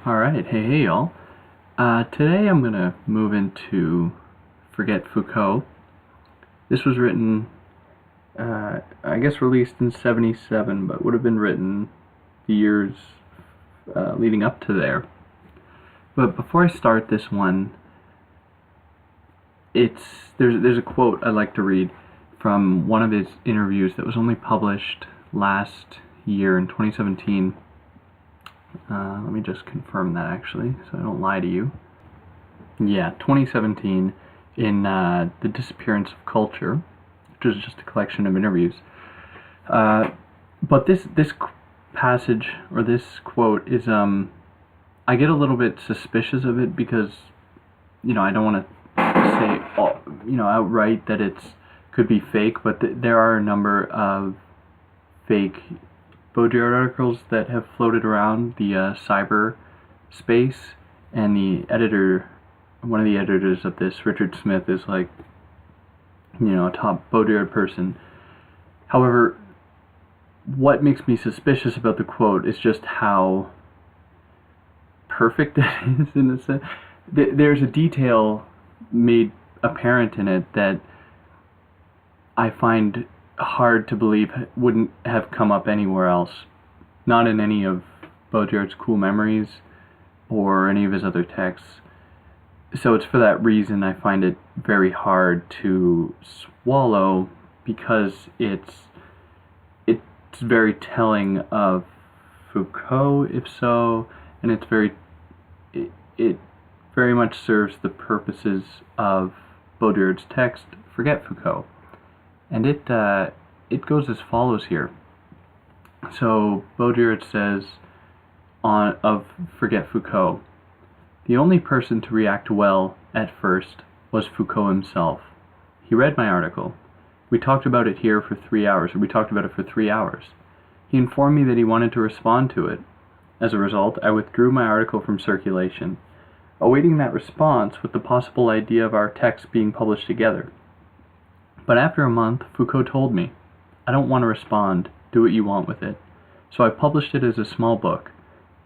Alright, hey y'all. Today I'm going to move into Forget Foucault. This was written, I guess released in 77, but would have been written the years leading up to there. But before I start this one, there's a quote I'd like to read from one of his interviews that was only published last year in 2017. Let me just confirm that actually, so I don't lie to you. Yeah, 2017, in The Disappearance of Culture, which is just a collection of interviews. But this passage, or this quote, is, I get a little bit suspicious of it because, I don't want to say, outright that could be fake, but there are a number of fake Baudrillard articles that have floated around the cyber space, and one of the editors of this, Richard Smith, is like, a top Baudrillard person. However, what makes me suspicious about the quote is just how perfect it is in a sense. There's a detail made apparent in it that I find hard to believe wouldn't have come up anywhere else, not in any of Baudrillard's Cool Memories or any of his other texts. So it's for that reason I find it very hard to swallow, because it's very telling of Foucault, if so, and it very much serves the purposes of Baudrillard's text, Forget Foucault. And it goes as follows here. So Baudrillard says of Forget Foucault, "The only person to react well at first was Foucault himself. He read my article. We talked about it for 3 hours. He informed me that he wanted to respond to it. As a result, I withdrew my article from circulation, awaiting that response with the possible idea of our text being published together. But after a month, Foucault told me, 'I don't want to respond, do what you want with it.' So I published it as a small book,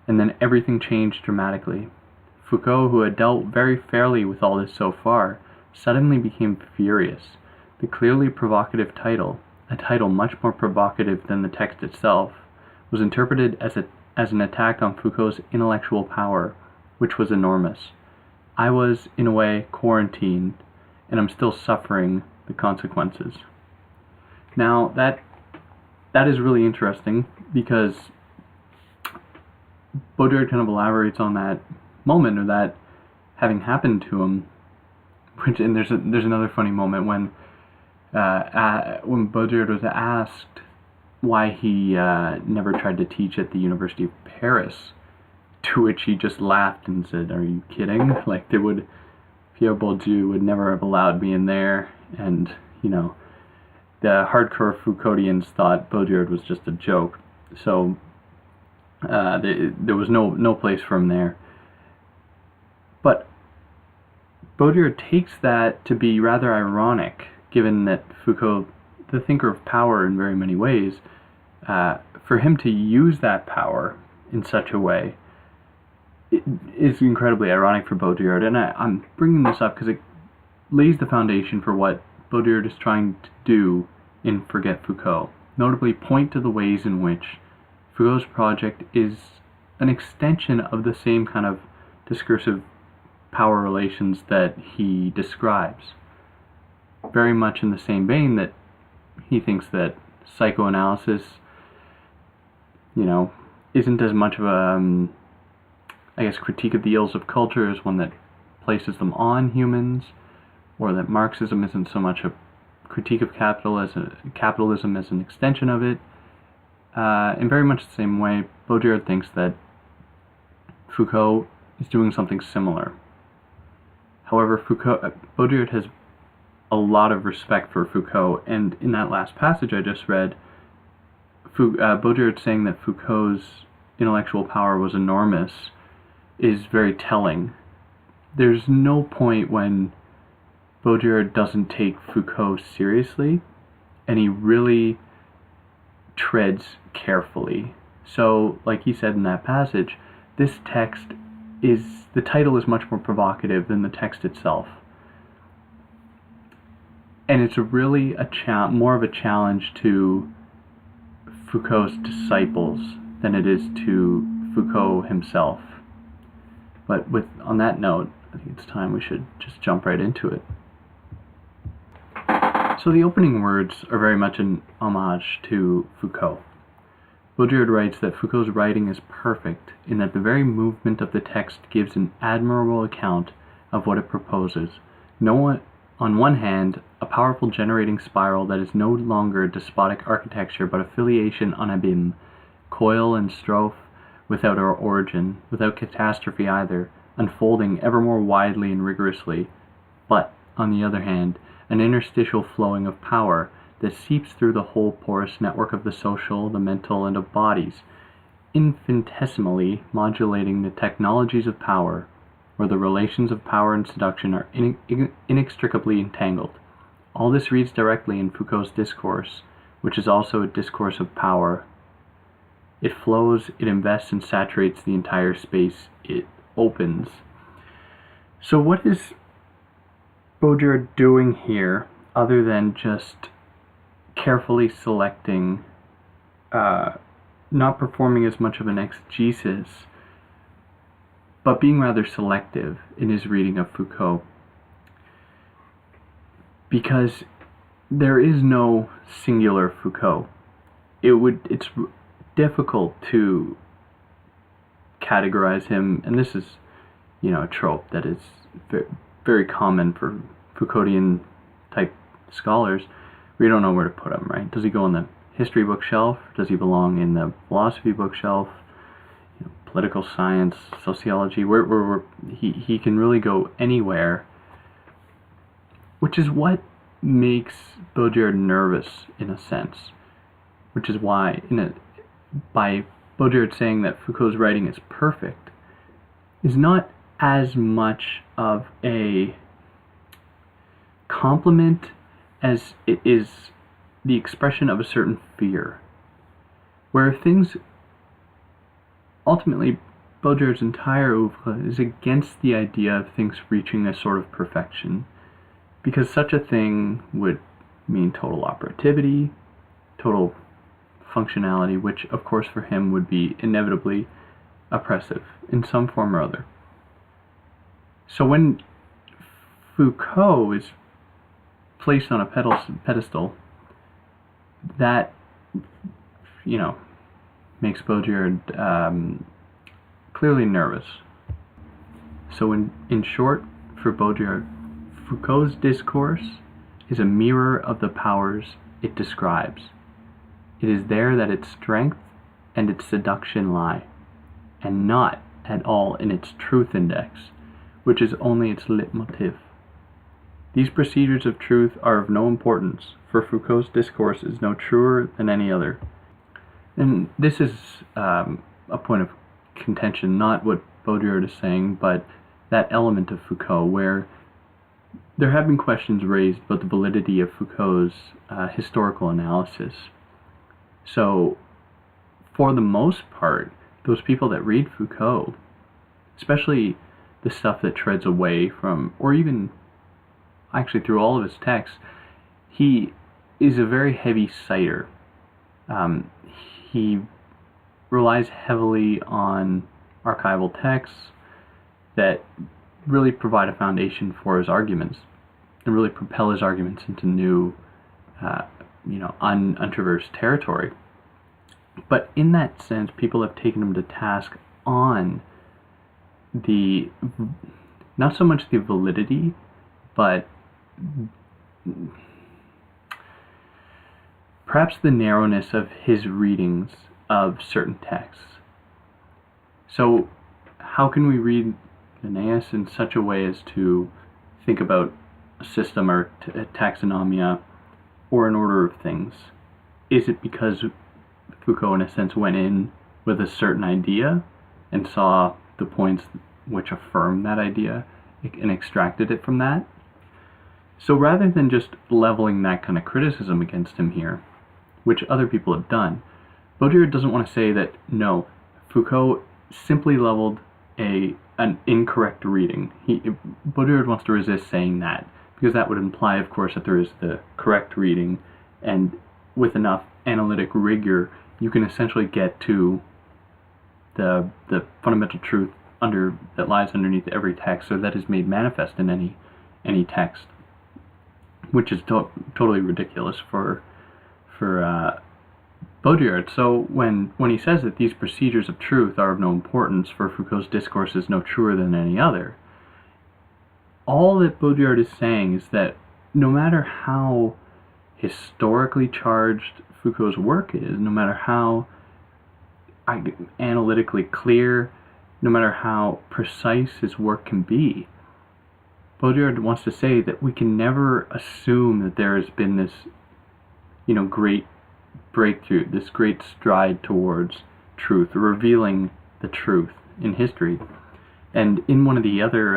and then everything changed dramatically. Foucault, who had dealt very fairly with all this so far, suddenly became furious. The clearly provocative title, a title much more provocative than the text itself, was interpreted as an attack on Foucault's intellectual power, which was enormous. I was, in a way, quarantined, and I'm still suffering the consequences." Now, that is really interesting, because Baudrillard kind of elaborates on that moment, or that having happened to him, and there's another funny moment when Baudrillard was asked why he never tried to teach at the University of Paris, to which he just laughed and said, "Are you kidding? Like, Pierre Bourdieu would never have allowed me in there." And, the hardcore Foucauldians thought Baudrillard was just a joke. So there was no place for him there. But Baudrillard takes that to be rather ironic, given that Foucault, the thinker of power in very many ways, for him to use that power in such a way, it is incredibly ironic for Baudrillard. And I'm bringing this up because it lays the foundation for what Baudrillard is trying to do in Forget Foucault, notably point to the ways in which Foucault's project is an extension of the same kind of discursive power relations that he describes. Very much in the same vein that he thinks that psychoanalysis, isn't as much of a, critique of the ills of culture as one that places them on humans, or that Marxism isn't so much a critique of capitalism as an extension of it. In very much the same way, Baudrillard thinks that Foucault is doing something similar. However, Baudrillard has a lot of respect for Foucault, and in that last passage I just read, Baudrillard saying that Foucault's intellectual power was enormous is very telling. There's no point when Baudrillard doesn't take Foucault seriously, and he really treads carefully. So, like he said in that passage, this text the title is much more provocative than the text itself. And it's really more of a challenge to Foucault's disciples than it is to Foucault himself. But on that note, I think it's time we should just jump right into it. So the opening words are very much an homage to Foucault. Baudrillard writes that Foucault's writing is perfect in that the very movement of the text gives an admirable account of what it proposes. On one hand, a powerful generating spiral that is no longer despotic architecture but affiliation on abîme, coil and strophe without our origin, without catastrophe either, unfolding ever more widely and rigorously, but, on the other hand, an interstitial flowing of power that seeps through the whole porous network of the social, the mental, and of bodies, infinitesimally modulating the technologies of power, where the relations of power and seduction are inextricably entangled. All this reads directly in Foucault's discourse, which is also a discourse of power. It flows, it invests and saturates the entire space it opens. So what is Baudrillard doing here, other than just carefully selecting, not performing as much of an exegesis, but being rather selective in his reading of Foucault? Because there is no singular Foucault. It's difficult to categorize him, and this is, a trope that is very, very common for Foucauldian type scholars. We don't know where to put him, right? Does he go on the history bookshelf? Does he belong in the philosophy bookshelf? Political science, sociology, where he can really go anywhere, which is what makes Baudrillard nervous in a sense, which is why by Baudrillard saying that Foucault's writing is perfect is not as much of a compliment as it is the expression of a certain fear, where things ultimately, Baudrillard's entire oeuvre is against the idea of things reaching a sort of perfection, because such a thing would mean total operativity, total functionality, which of course for him would be inevitably oppressive in some form or other. So when Foucault is placed on a pedestal, that, makes Baudrillard clearly nervous. So in short, for Baudrillard, Foucault's discourse is a mirror of the powers it describes. It is there that its strength and its seduction lie, and not at all in its truth index, which is only its leitmotiv. These procedures of truth are of no importance, for Foucault's discourse is no truer than any other. And this is a point of contention, not what Baudrillard is saying, but that element of Foucault where there have been questions raised about the validity of Foucault's historical analysis. So, for the most part, those people that read Foucault, especially the stuff that treads away from, or even actually through all of his texts, he is a very heavy citer. He relies heavily on archival texts that really provide a foundation for his arguments and really propel his arguments into new, untraversed territory. But in that sense, people have taken him to task on not so much the validity, but perhaps the narrowness of his readings of certain texts. So how can we read Linnaeus in such a way as to think about a system or a taxonomia or an order of things? Is it because Foucault, in a sense, went in with a certain idea and saw the points which affirm that idea and extracted it from that? So rather than just leveling that kind of criticism against him here, which other people have done, Baudrillard doesn't want to say that, no, Foucault simply leveled an incorrect reading. Baudrillard wants to resist saying that, because that would imply, of course, that there is the correct reading, and with enough analytic rigor, you can essentially get to the fundamental truth that lies underneath every text, or that is made manifest in any text, which is totally ridiculous for Baudrillard. So when he says that these procedures of truth are of no importance, for Foucault's discourse is no truer than any other, all that Baudrillard is saying is that no matter how historically charged Foucault's work is, no matter how analytically clear, no matter how precise his work can be, Baudrillard wants to say that we can never assume that there has been this, great breakthrough, this great stride towards truth, revealing the truth in history. And in one of the other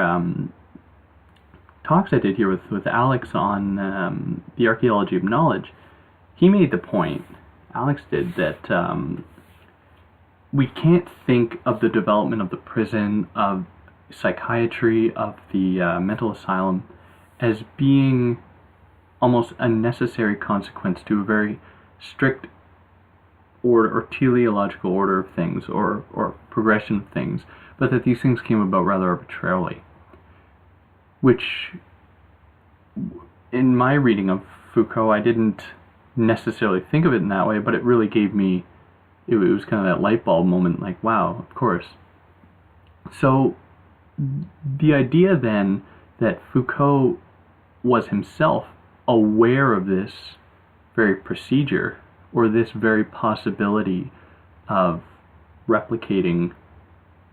talks I did here with Alex on the archaeology of knowledge, he made the point, Alex did, that we can't think of the development of the prison, of psychiatry, of the mental asylum, as being almost a necessary consequence to a very strict order or teleological order of things, or progression of things, but that these things came about rather arbitrarily. Which, in my reading of Foucault, I didn't necessarily think of it in that way, but it really gave me, it was kind of that light bulb moment, like, wow, of course. So the idea then that Foucault was himself aware of this very procedure, or this very possibility of replicating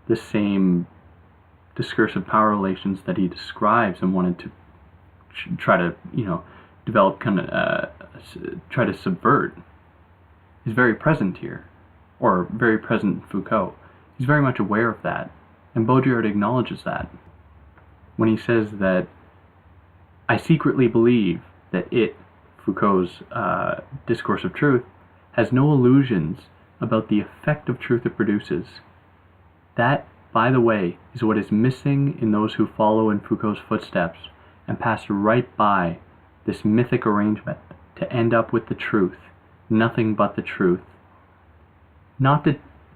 the same discursive power relations that he describes, and wanted to try to, develop, try to subvert, is very present here, or very present in Foucault. He's very much aware of that, and Baudrillard acknowledges that when he says that, I secretly believe that Foucault's discourse of truth, has no illusions about the effect of truth it produces. That, by the way, is what is missing in those who follow in Foucault's footsteps and pass right by this mythic arrangement to end up with the truth, nothing but the truth.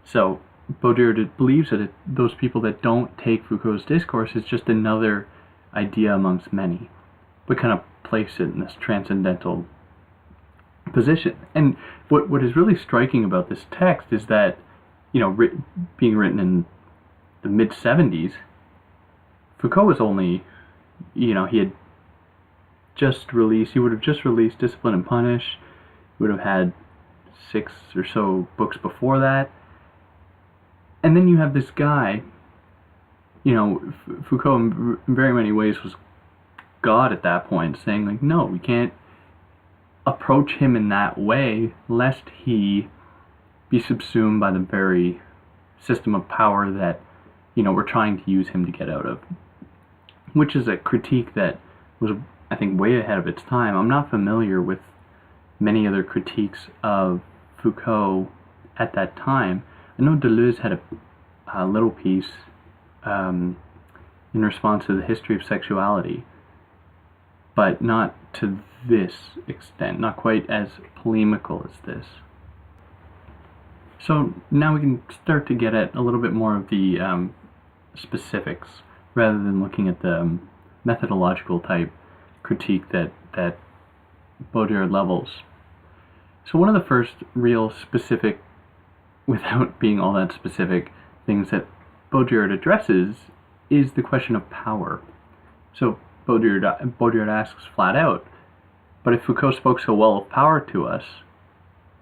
So Baudrillard believes that those people that don't take Foucault's discourse is just another idea amongst many, but kind of place it in this transcendental position. And what is really striking about this text is that, being written in the mid-70s, Foucault was only, he would have just released Discipline and Punish. He would have had 6 or so books before that. And then you have this guy, Foucault in very many ways was God at that point, saying, like, no, we can't approach him in that way, lest he be subsumed by the very system of power that, we're trying to use him to get out of. Which is a critique that was, I think, way ahead of its time. I'm not familiar with many other critiques of Foucault at that time. I know Deleuze had a little piece in response to the history of sexuality, but not to this extent, not quite as polemical as this. So now we can start to get at a little bit more of the specifics, rather than looking at the methodological type critique that Baudrillard levels. So one of the first real specific, without being all that specific, things that Baudrillard addresses is the question of power. So Baudrillard asks flat out, but if Foucault spoke so well of power to us,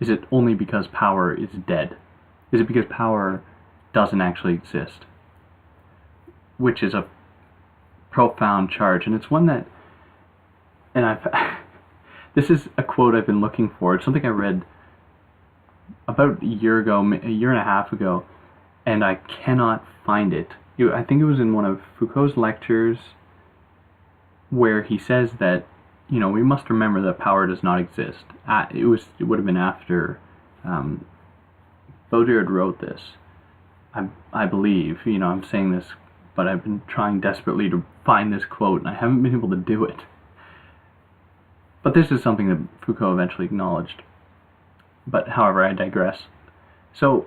is it only because power is dead? Is it because power doesn't actually exist? Which is a profound charge, and it's one that, this is a quote I've been looking for. It's something I read about a year and a half ago, and I cannot find it. I think it was in one of Foucault's lectures, where he says that we must remember that power does not exist. It would have been after Baudrillard wrote this. I believe, I'm saying this, but I've been trying desperately to find this quote, and I haven't been able to do it. But this is something that Foucault eventually acknowledged. But however, I digress. So,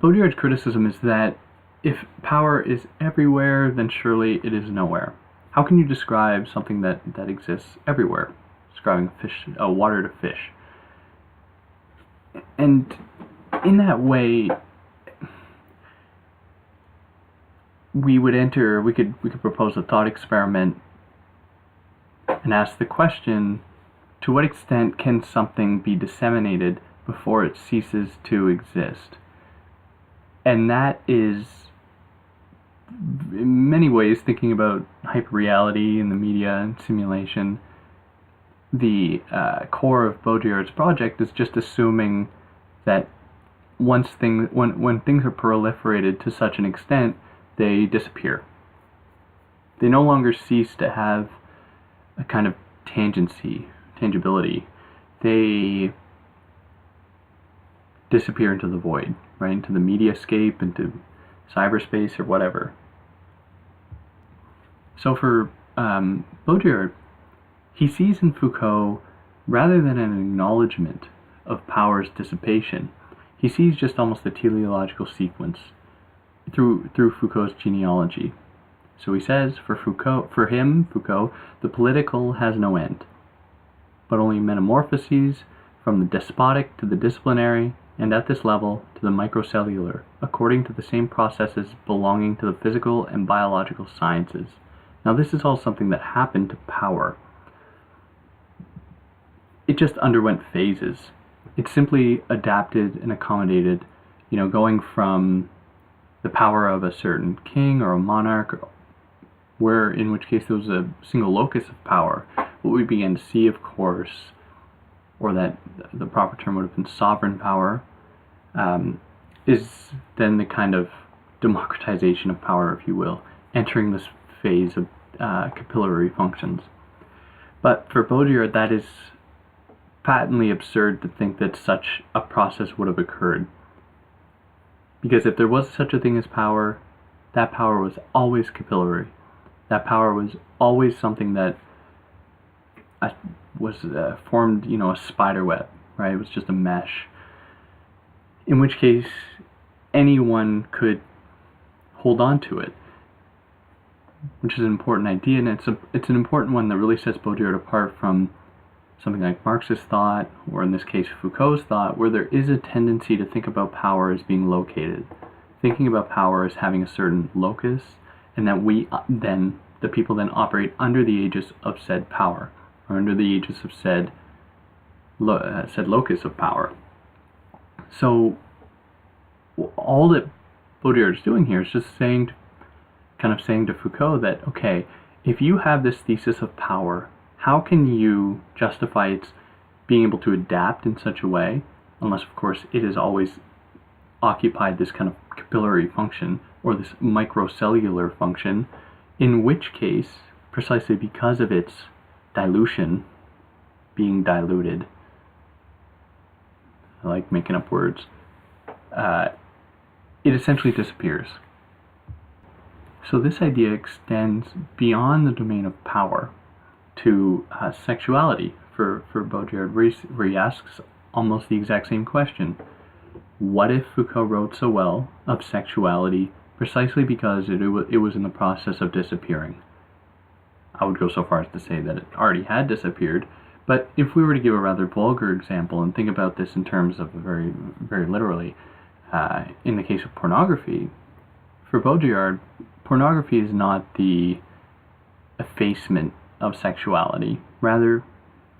Baudrillard's criticism is that if power is everywhere, then surely it is nowhere. How can you describe something that exists everywhere? Describing water to fish. And in that way, we could propose a thought experiment and ask the question, to what extent can something be disseminated before it ceases to exist? And that is, in many ways, thinking about hyperreality in the media and simulation. The core of Baudrillard's project is just assuming that when things are proliferated to such an extent, they disappear. They no longer cease to have a kind of tangibility. They disappear into the void, right? Into the mediascape, into cyberspace, or whatever. So for Baudrillard, he sees in Foucault, rather than an acknowledgement of power's dissipation, he sees just almost a teleological sequence through Foucault's genealogy. So he says, for Foucault, the political has no end, but only metamorphoses from the despotic to the disciplinary, and at this level to the microcellular, according to the same processes belonging to the physical and biological sciences. Now this is all something that happened to power. It just underwent phases. It simply adapted and accommodated, going from the power of a certain king or a monarch, in which case there was a single locus of power. What we began to see, of course, or that the proper term would have been sovereign power, is then the kind of democratization of power, if you will, entering this phase of capillary functions. But for Baudrillard, that is patently absurd to think that such a process would have occurred. Because if there was such a thing as power, that power was always capillary. That power was always something that was formed, a spider web, right? It was just a mesh. In which case, anyone could hold on to it, which is an important idea, and it's an important one that really sets Baudrillard apart from something like Marxist thought, or in this case Foucault's thought, where there is a tendency to think about power as being located, thinking about power as having a certain locus, and that the people then operate under the aegis of said power, or under the aegis of said locus of power. So all that Baudrillard is doing here is just saying to Foucault that, okay, if you have this thesis of power, how can you justify its being able to adapt in such a way, unless of course it has always occupied this kind of capillary function, or this microcellular function, in which case, precisely because of its dilution, being diluted, I like making up words, it essentially disappears. So this idea extends beyond the domain of power to sexuality for Baudrillard, where he asks almost the exact same question. What if Foucault wrote so well of sexuality precisely because it was in the process of disappearing? I would go so far as to say that it already had disappeared, but if we were to give a rather vulgar example and think about this in terms of very, very literally, in the case of pornography, for Baudrillard, pornography is not the effacement of sexuality. Rather,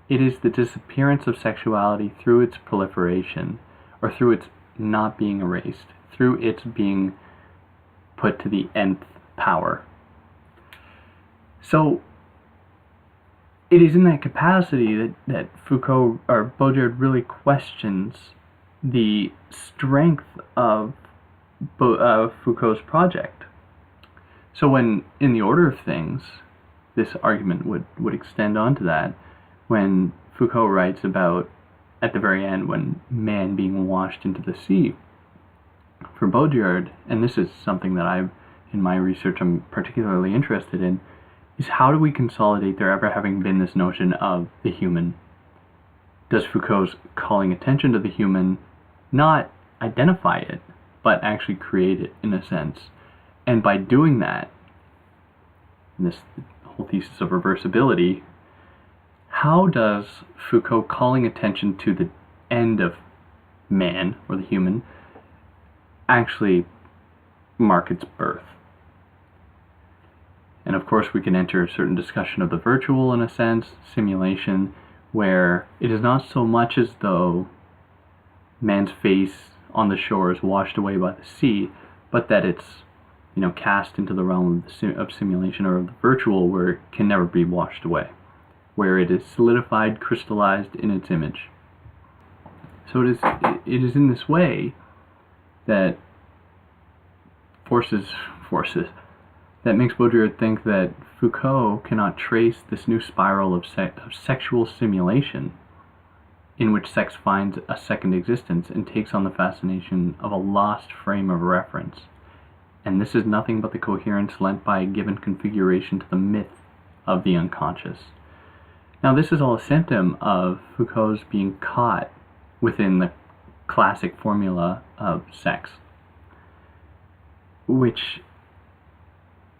it is the disappearance of sexuality through its proliferation, or through its not being erased, through its being put to the nth power. So, it is in that capacity that Foucault, or Baudrillard, really questions the strength of Foucault's project. So when, in the order of things, this argument would extend onto that when Foucault writes about, at the very end, when man being washed into the sea. For Baudrillard, and this is something that in my research I'm particularly interested in, is how do we consolidate there ever having been this notion of the human? Does Foucault's calling attention to the human not identify it, but actually create it in a sense? And by doing that, and this whole thesis of reversibility, how does Foucault calling attention to the end of man, or the human, actually mark its birth? And of course we can enter a certain discussion of the virtual, in a sense, simulation, where it is not so much as though man's face on the shore is washed away by the sea, but that it's, cast into the realm of simulation, or of the virtual, where it can never be washed away, where it is solidified, crystallized in its image. So it is in this way that forces that makes Baudrillard think that Foucault cannot trace this new spiral of sexual simulation, in which sex finds a second existence and takes on the fascination of a lost frame of reference. And this is nothing but the coherence lent by a given configuration to the myth of the unconscious. Now, this is all a symptom of Foucault's being caught within the classic formula of sex, which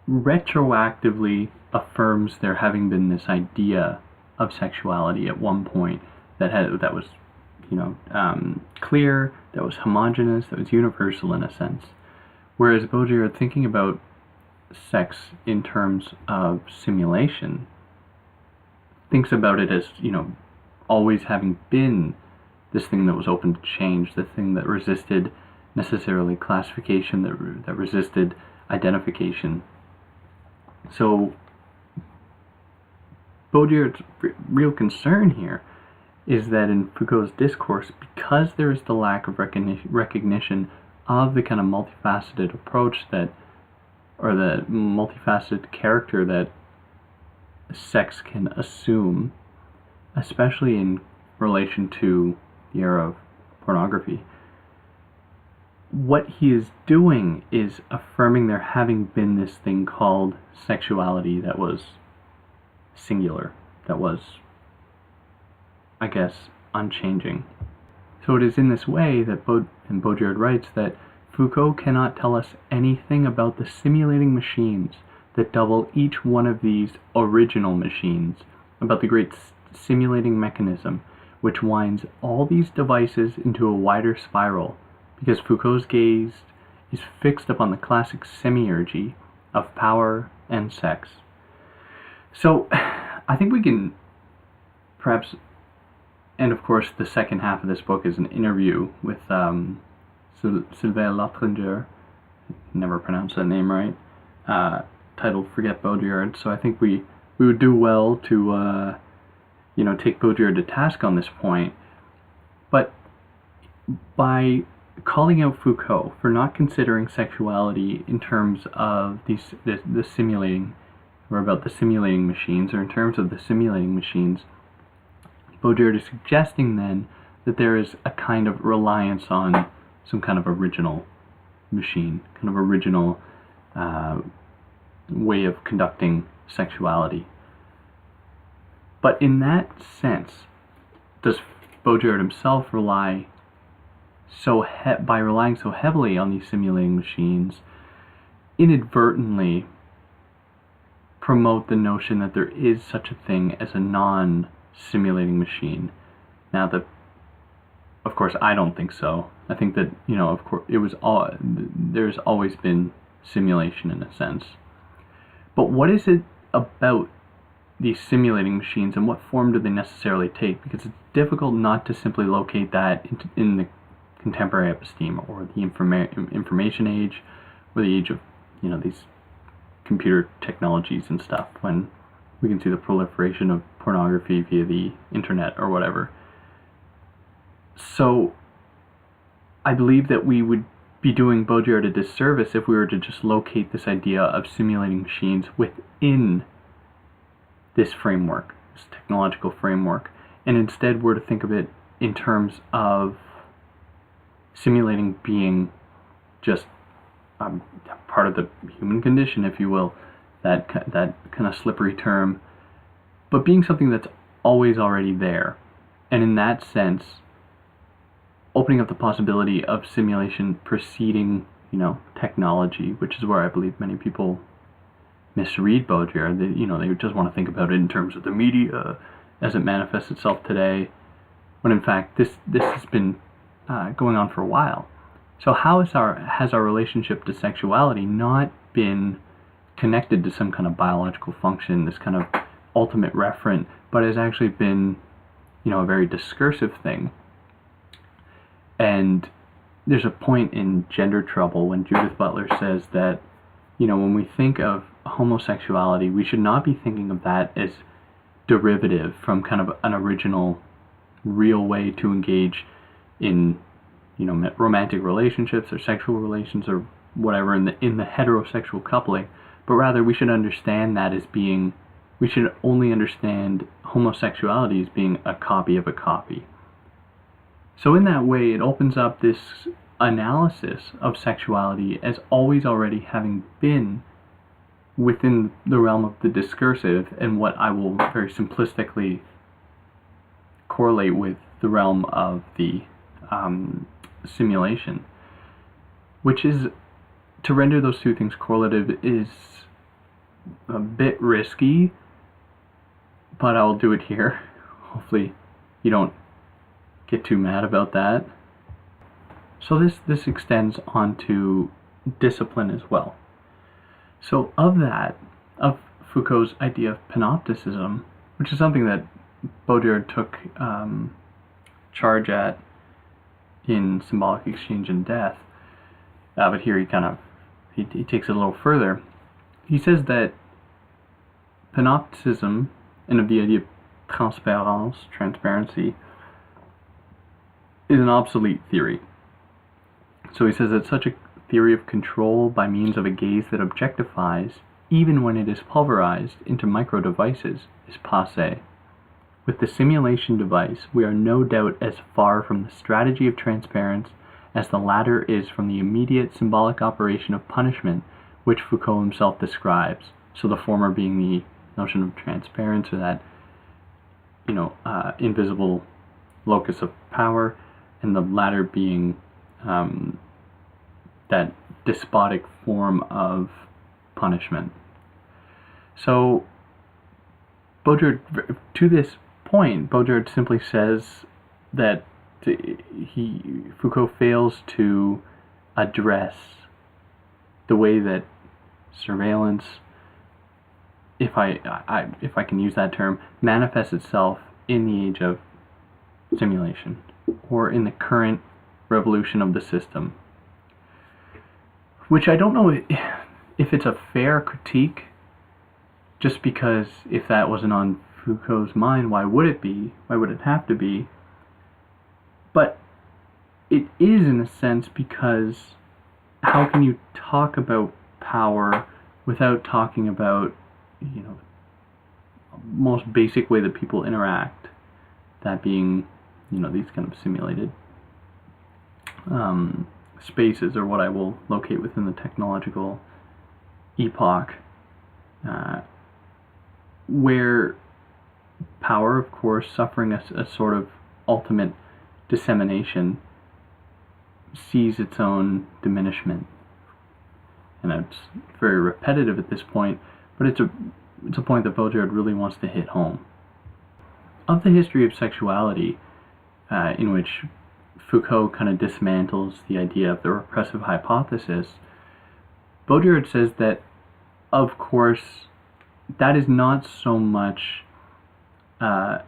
retroactively affirms there having been this idea of sexuality at one point that was clear, that was homogeneous, that was universal in a sense. Whereas Baudrillard, thinking about sex in terms of simulation, thinks about it as, always having been this thing that was open to change, the thing that resisted necessarily classification, that resisted identification. So Baudrillard's real concern here is that in Foucault's discourse, because there is the lack of recognition of the kind of multifaceted approach or the multifaceted character that sex can assume, especially in relation to the era of pornography, what he is doing is affirming there having been this thing called sexuality that was singular, that was, I guess, unchanging. So it is in this way that Baudrillard writes that Foucault cannot tell us anything about the simulating machines that double each one of these original machines, about the great simulating mechanism which winds all these devices into a wider spiral, because Foucault's gaze is fixed upon the classic semiurgy of power and sex. So I think we can perhaps, and of course the second half of this book is an interview with Sylvain Lottringer, never pronounced that name right, titled Forget Baudrillard. So I think we would do well to take Baudrillard to task on this point, but by calling out Foucault for not considering sexuality in terms of the simulating, or about the simulating machines, or in terms of the simulating machines, Baudrillard is suggesting then that there is a kind of reliance on some kind of original machine, kind of original way of conducting sexuality. But in that sense, does Baudrillard himself rely by relying so heavily on these simulating machines, inadvertently promote the notion that there is such a thing as a non-simulating machine? Now, of course, I don't think so. I think that, of course, there's always been simulation in a sense. But what is it about these simulating machines, and what form do they necessarily take? Because it's difficult not to simply locate that in the contemporary episteme, or the information age, or the age of these computer technologies and stuff, when we can see the proliferation of pornography via the internet or whatever. So I believe that we would be doing Baudrillard a disservice if we were to just locate this idea of simulating machines within this framework, this technological framework, and instead were to think of it in terms of simulating being just part of the human condition, if you will, that kind of slippery term, but being something that's always already there. And in that sense, opening up the possibility of simulation preceding, technology, which is where I believe many people misread Baudrillard. They just want to think about it in terms of the media as it manifests itself today, when in fact this has been going on for a while. So how has our relationship to sexuality not been connected to some kind of biological function, this kind of ultimate referent, but has actually been, a very discursive thing? And there's a point in Gender Trouble when Judith Butler says that, when we think of homosexuality, we should not be thinking of that as derivative from kind of an original, real way to engage in, romantic relationships or sexual relations or whatever in the heterosexual coupling, but rather we should understand that as being, we should only understand homosexuality as being a copy of a copy. So in that way, it opens up this analysis of sexuality as always already having been within the realm of the discursive, and what I will very simplistically correlate with the realm of the simulation, which is, to render those two things correlative is a bit risky, but I'll do it here. Hopefully you don't get too mad about that. So this extends onto discipline as well. So of Foucault's idea of panopticism, which is something that Baudrillard took charge at in Symbolic Exchange and Death, but here he takes it a little further. He says that panopticism, and of the idea of transparency, is an obsolete theory. So he says that such a theory of control by means of a gaze that objectifies, even when it is pulverized into micro-devices, is passé. With the simulation device, we are no doubt as far from the strategy of transparence as the latter is from the immediate symbolic operation of punishment, which Foucault himself describes. So the former being the notion of transparence, or that, invisible locus of power, and the latter being that despotic form of punishment. So Baudrillard, to this point, Baudrillard simply says that Foucault fails to address the way that surveillance, if I can use that term, manifests itself in the age of simulation, or in the current revolution of the system. Which I don't know if it's a fair critique, just because if that wasn't on Foucault's mind, why would it be? Why would it have to be? But it is in a sense, because how can you talk about power without talking about, the most basic way that people interact, that being, these kind of simulated spaces, or what I will locate within the technological epoch, where power, of course, suffering a sort of ultimate dissemination, sees its own diminishment. And it's very repetitive at this point, but it's a point that Baudrillard really wants to hit home. Of the history of sexuality, in which Foucault kind of dismantles the idea of the repressive hypothesis, Baudrillard says that, of course, that is not so much a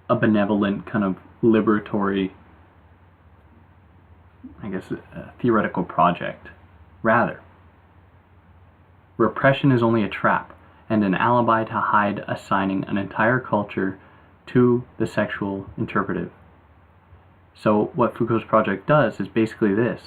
benevolent kind of liberatory, theoretical project. Rather, repression is only a trap and an alibi to hide assigning an entire culture to the sexual interpretive. So what Foucault's project does is basically this.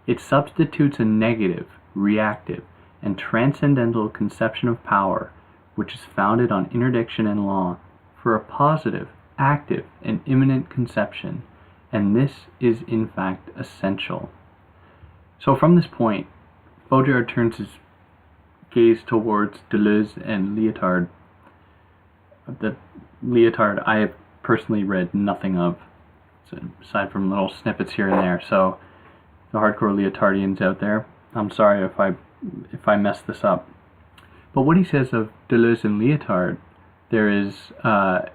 It substitutes a negative, reactive, and transcendental conception of power which is founded on interdiction and law, for a positive, active, and immanent conception, and this is in fact essential. So from this point, Baudrillard turns his gaze towards Deleuze and Lyotard. The Lyotard I have personally read nothing of, aside from little snippets here and there, so the hardcore Lyotardians out there, I'm sorry if I mess this up. But what he says of Deleuze and Lyotard, there is the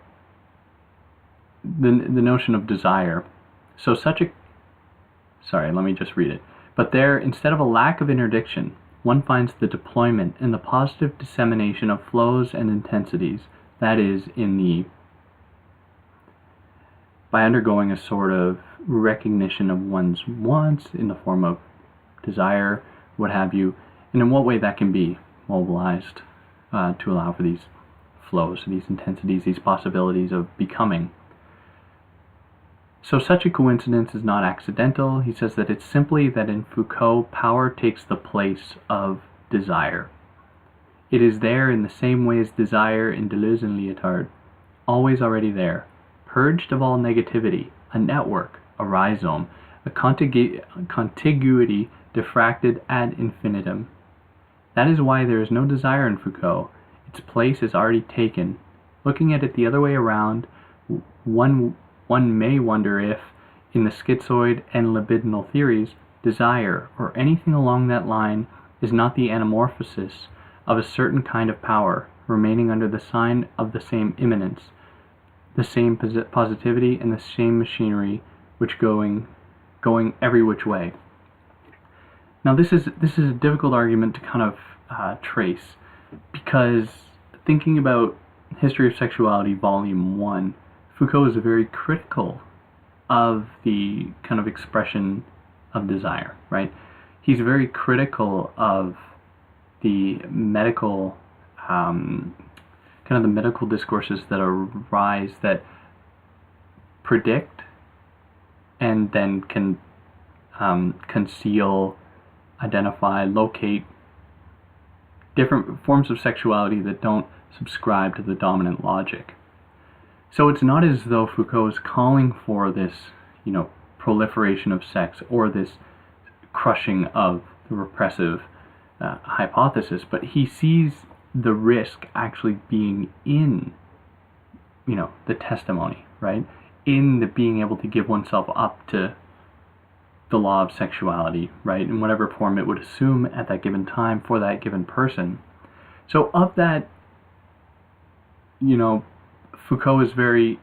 notion of desire. So let me just read it. But there, instead of a lack of interdiction, one finds the deployment and the positive dissemination of flows and intensities, that is, by undergoing a sort of recognition of one's wants in the form of desire, what have you, and in what way that can be mobilized to allow for these flows, these intensities, these possibilities of becoming. So such a coincidence is not accidental. He says that it's simply that in Foucault, power takes the place of desire. It is there in the same way as desire in Deleuze and Lyotard, always already there, purged of all negativity, a network, a rhizome, a contiguity diffracted ad infinitum. That is why there is no desire in Foucault. Its place is already taken. Looking at it the other way around, one may wonder if, in the schizoid and libidinal theories, desire, or anything along that line, is not the anamorphosis of a certain kind of power, remaining under the sign of the same immanence, the same positivity, and the same machinery, which going every which way. Now this is a difficult argument to kind of trace, because thinking about History of Sexuality, Volume 1, Foucault is very critical of the kind of expression of desire, right? He's very critical of the medical, kind of the medical discourses that arise that predict and then can conceal, identify, locate different forms of sexuality that don't subscribe to the dominant logic. So it's not as though Foucault is calling for this, proliferation of sex or this crushing of the repressive hypothesis, but he sees the risk actually being in, the testimony, right? In the being able to give oneself up to the law of sexuality, right? In whatever form it would assume at that given time for that given person. So of that, Foucault is weary.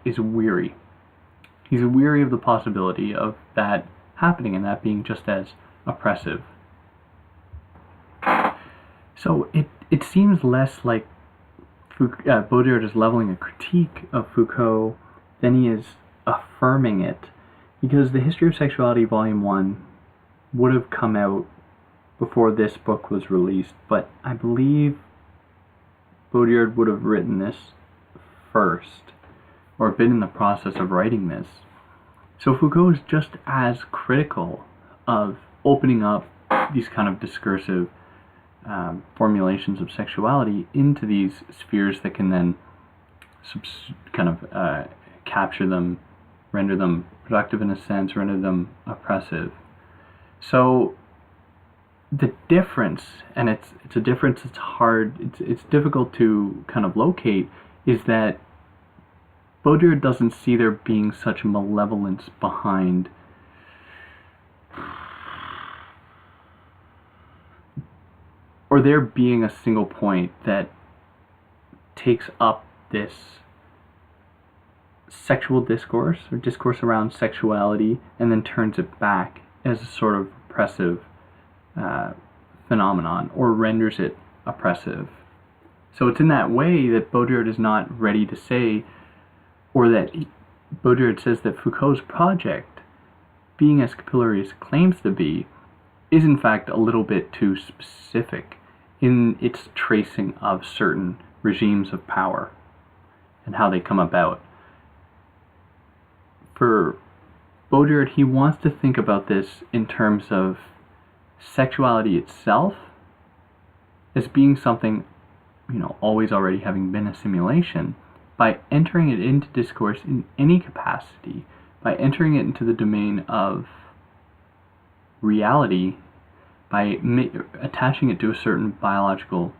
He's weary of the possibility of that happening and that being just as oppressive. So it seems less like Baudrillard is leveling a critique of Foucault than he is affirming it, because the History of Sexuality Volume 1 would have come out before this book was released, but I believe Baudrillard would have written this first, or been in the process of writing this. So Foucault is just as critical of opening up these kind of discursive formulations of sexuality into these spheres that can then capture them, render them productive in a sense, render them oppressive. So the difference, and it's a difference that's hard, it's difficult to kind of locate, is that Baudrillard doesn't see there being such malevolence behind or there being a single point that takes up this sexual discourse or discourse around sexuality and then turns it back as a sort of oppressive phenomenon, or renders it oppressive. So it's in that way that Baudrillard is not ready to say, or that Baudrillard says that Foucault's project, being as capillary as it claims to be, is in fact a little bit too specific in its tracing of certain regimes of power and how they come about. For Baudrillard, he wants to think about this in terms of sexuality itself as being something always already having been a simulation, by entering it into discourse in any capacity, by entering it into the domain of reality, by attaching it to a certain biological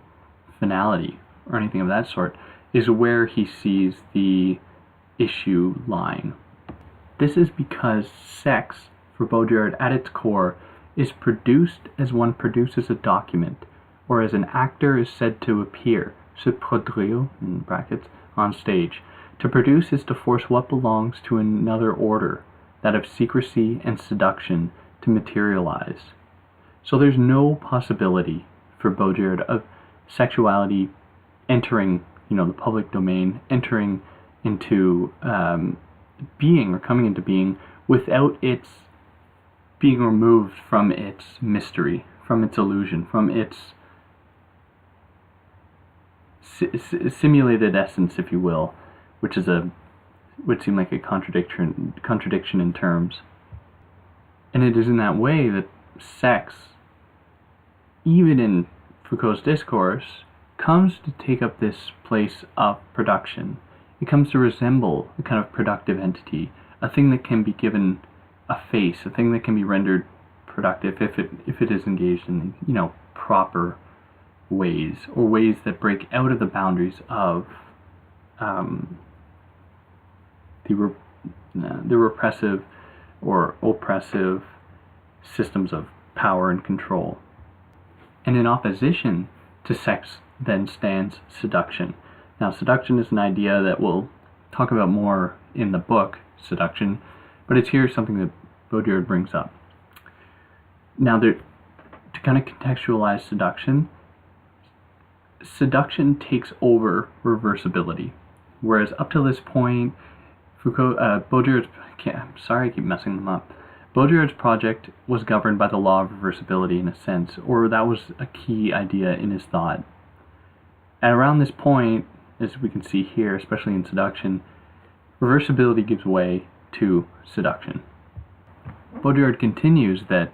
finality or anything of that sort, is where he sees the issue lying. This is because sex, for Baudrillard, at its core, is produced as one produces a document, or as an actor is said to appear, se produire, in brackets, on stage. To produce is to force what belongs to another order, that of secrecy and seduction, to materialize. So there's no possibility for Baudrillard of sexuality entering, the public domain, entering into being or coming into being without its being removed from its mystery, from its illusion, from its simulated essence, if you will, which would seem like a contradiction in terms. And it is in that way that sex, even in Foucault's discourse, comes to take up this place of production. It comes to resemble a kind of productive entity, a thing that can be given a face, a thing that can be rendered productive if it is engaged in proper ways, or ways that break out of the boundaries of the repressive or oppressive systems of power and control. And in opposition to sex then stands seduction. Now, seduction is an idea that we'll talk about more in the book, Seduction, but it's here something that Baudrillard brings up. Now, to kind of contextualize seduction takes over reversibility, whereas up to this point, Baudrillard's project was governed by the law of reversibility in a sense, or that was a key idea in his thought. And around this point, as we can see here, especially in seduction, reversibility gives way to seduction. Baudrillard continues that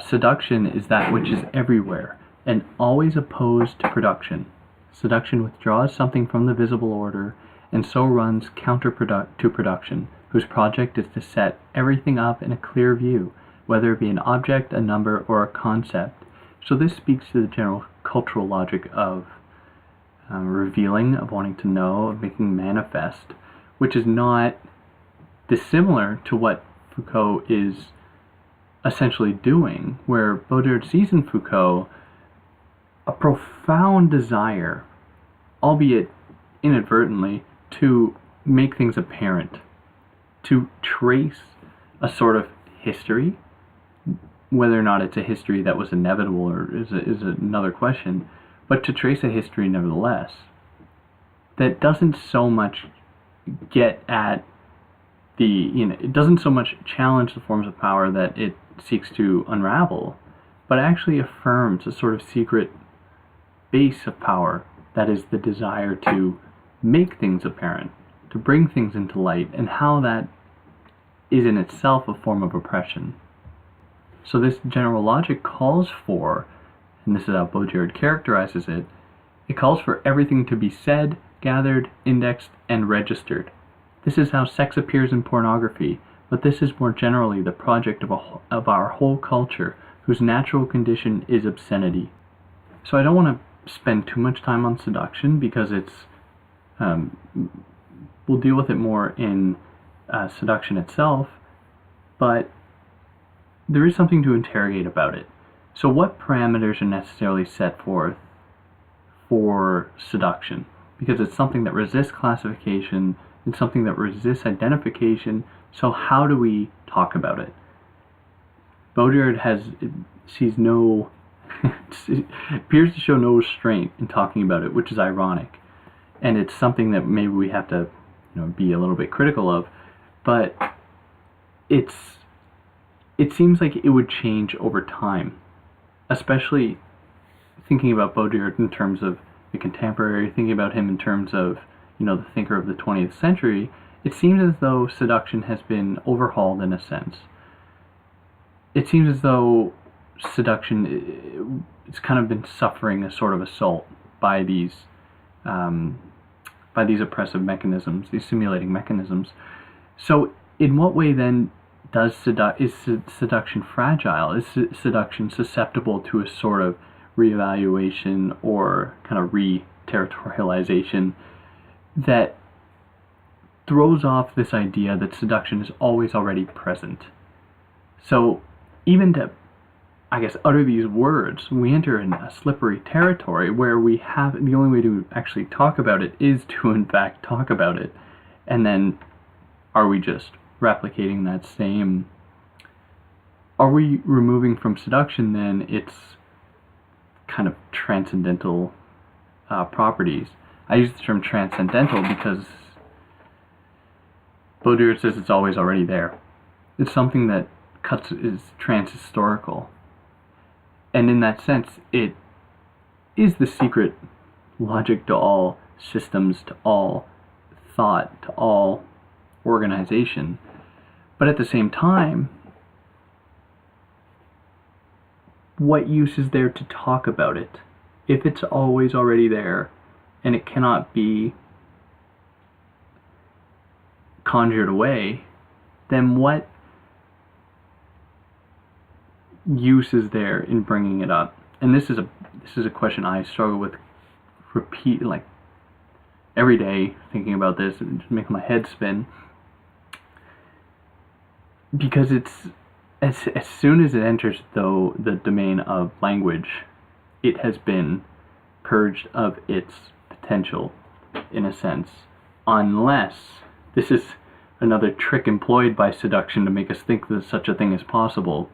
seduction is that which is everywhere and always opposed to production. Seduction withdraws something from the visible order and so runs counter to production, whose project is to set everything up in a clear view, whether it be an object, a number, or a concept. So this speaks to the general cultural logic of revealing, of wanting to know, of making manifest, which is not dissimilar to what Foucault is essentially doing, where Baudrillard sees in Foucault a profound desire, albeit inadvertently, to make things apparent, to trace a sort of history, whether or not it's a history that was inevitable or is another question, but to trace a history nevertheless, that doesn't so much get at it doesn't so much challenge the forms of power that it seeks to unravel, but actually affirms a sort of secret base of power that is the desire to make things apparent, to bring things into light, and how that is in itself a form of oppression. So this general logic calls for, and this is how Baudrillard characterizes it, it calls for everything to be said, gathered, indexed, and registered. This is how sex appears in pornography, but this is more generally the project of our whole culture, whose natural condition is obscenity. So I don't want to spend too much time on seduction, because it's we'll deal with it more in seduction itself, but there is something to interrogate about it. So what parameters are necessarily set forth for seduction? Because it's something that resists classification, it's something that resists identification, so how do we talk about it? Baudrillard appears to show no restraint in talking about it, which is ironic. And it's something that maybe we have to be a little bit critical of, but it seems like it would change over time, especially thinking about Baudrillard in terms of the contemporary, thinking about him in terms of the thinker of the 20th century. It seems as though seduction has been overhauled in a sense. It seems as though seduction it's kind of been suffering a sort of assault by these oppressive mechanisms, these simulating mechanisms. So in what way then is seduction fragile? Is seduction susceptible to a sort of reevaluation or kind of re-territorialization that throws off this idea that seduction is always already present? So even to, I guess, utter these words, we enter in a slippery territory where we have, the only way to actually talk about it is to in fact talk about it. And then are we just replicating that same, are we removing from seduction then its kind of transcendental properties? I use the term transcendental because Baudrillard says it's always already there. It's something that is transhistorical. And in that sense, it is the secret logic to all systems, to all thought, to all organization. But at the same time, what use is there to talk about it if it's always already there and it cannot be conjured away? Then what use is there in bringing it up? And this is a question I struggle with every day, thinking about this and just making my head spin, because it's as soon as it enters the domain of language, it has been purged of its potential, in a sense, unless this is another trick employed by seduction to make us think that such a thing is possible.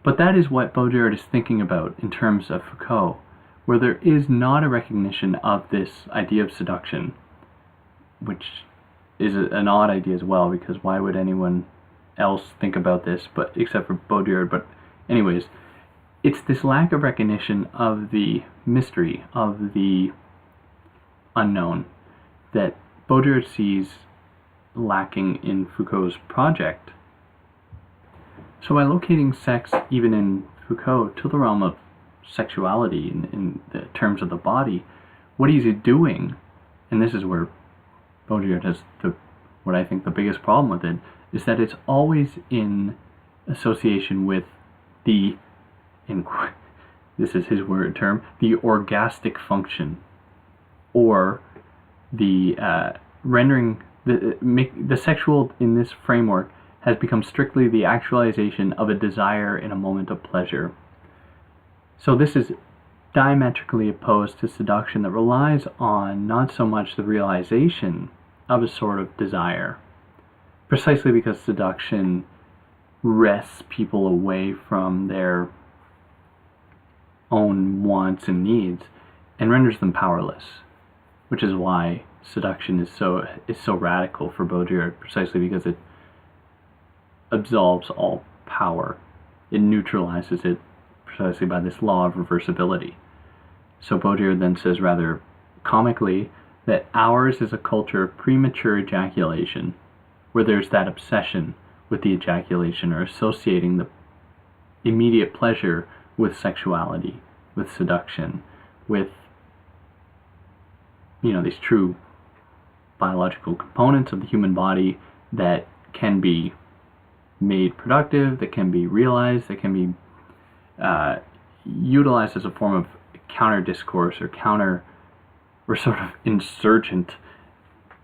But that is what Baudrillard is thinking about in terms of Foucault, where there is not a recognition of this idea of seduction, which is an odd idea as well, because why would anyone else think about this but except for Baudrillard? But anyways, it's this lack of recognition of the mystery, of the unknown, that Baudrillard sees lacking in Foucault's project. So by locating sex, even in Foucault, to the realm of sexuality in the terms of the body, what he's doing, and this is where Baudrillard has what I think the biggest problem with it, is that it's always in association with this is his word term, the orgastic function, or the rendering, the sexual in this framework has become strictly the actualization of a desire in a moment of pleasure. So this is diametrically opposed to seduction that relies on not so much the realization of a sort of desire, precisely because seduction wrests people away from their own wants and needs and renders them powerless, which is why seduction is so radical for Baudrillard, precisely because it absolves all power. It neutralizes it precisely by this law of reversibility. So Baudrillard then says rather comically that ours is a culture of premature ejaculation, where there's that obsession with the ejaculation, or associating the immediate pleasure with sexuality, with seduction, with these true biological components of the human body that can be made productive, that can be realized, that can be utilized as a form of counter discourse or sort of insurgent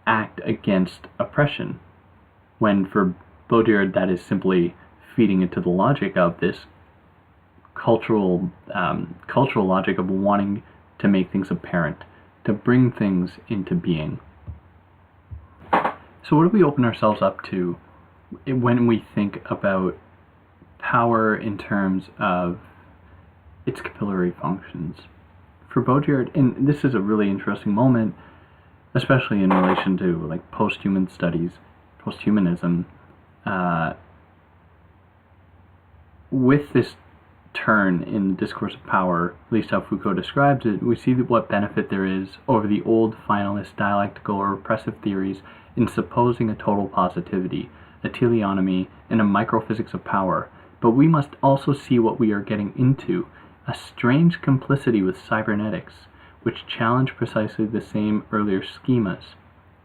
act against oppression, when for Baudrillard that is simply feeding into the logic of this cultural logic of wanting to make things apparent, to bring things into being. So what do we open ourselves up to when we think about power in terms of its capillary functions? For Baudrillard, and this is a really interesting moment, especially in relation to like post-human studies, post-humanism, with this turn in the discourse of power, at least how Foucault describes it, we see what benefit there is over the old finalist dialectical or repressive theories in supposing a total positivity, a teleonomy, and a microphysics of power. But we must also see what we are getting into, a strange complicity with cybernetics, which challenge precisely the same earlier schemas.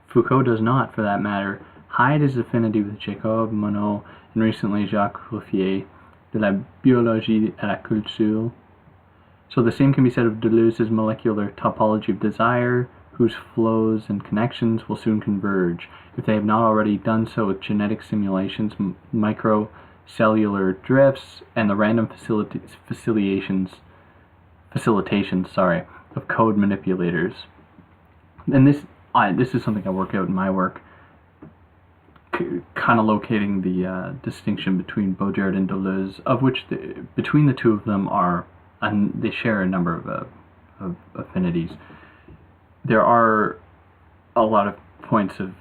Foucault does not, for that matter, hide his affinity with Jacob, Monod, and recently Jacques Rouffier, de la biologie à la culture. So the same can be said of Deleuze's molecular topology of desire, whose flows and connections will soon converge, if they have not already done so with genetic simulations, microcellular drifts, and the random facilitations of code manipulators. And this is something I work out in my work, kind of locating the distinction between Baudrillard and Deleuze, of which between the two of them they share a number of affinities. There are a lot of points of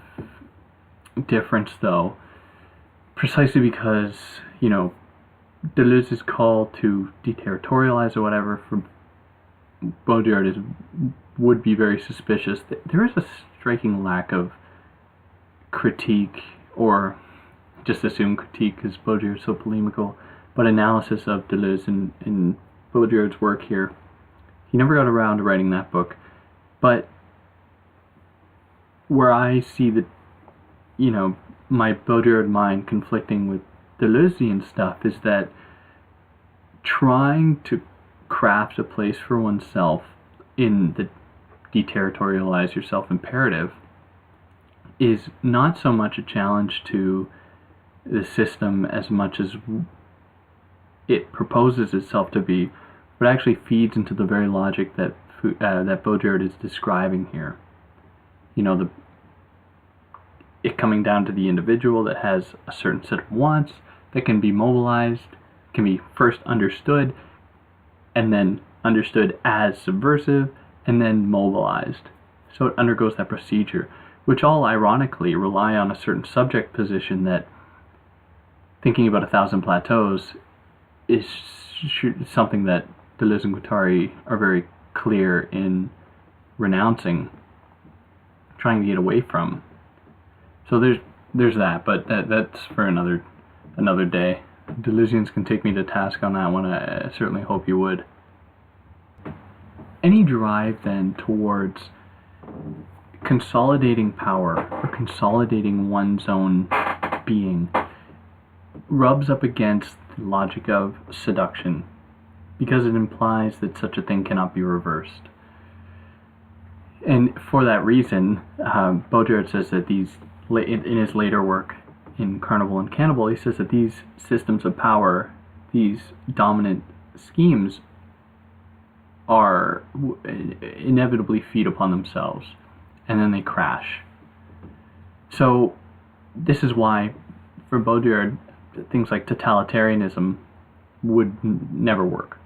difference, though, precisely because, Deleuze's call to deterritorialize or whatever for Baudrillard would be very suspicious. There is a striking lack of critique, or just assume critique because Baudrillard's so polemical, but analysis of Deleuze in Baudrillard's work here. He never got around to writing that book, but where I see that, my Baudrillard mind conflicting with Deleuzean stuff is that trying to craft a place for oneself in the deterritorialize yourself imperative is not so much a challenge to the system as much as it proposes itself to be, but actually feeds into the very logic that Baudrillard is describing here. It coming down to the individual that has a certain set of wants that can be mobilized, can be first understood, and then understood as subversive, and then mobilized. So it undergoes that procedure, which all ironically rely on a certain subject position that, thinking about 1,000 Plateaus, is something that Deleuze and Guattari are very clear in renouncing, trying to get away from. So there's that, but that's for another day. Deleuzians can take me to task on that one. I certainly hope you would. Any drive then towards consolidating power or consolidating one's own being rubs up against the logic of seduction, because it implies that such a thing cannot be reversed. And for that reason, Baudrillard says that in his later work in Carnival and Cannibal, he says that these systems of power, these dominant schemes, are inevitably feed upon themselves, and then they crash. So this is why, for Baudrillard, things like totalitarianism would never work.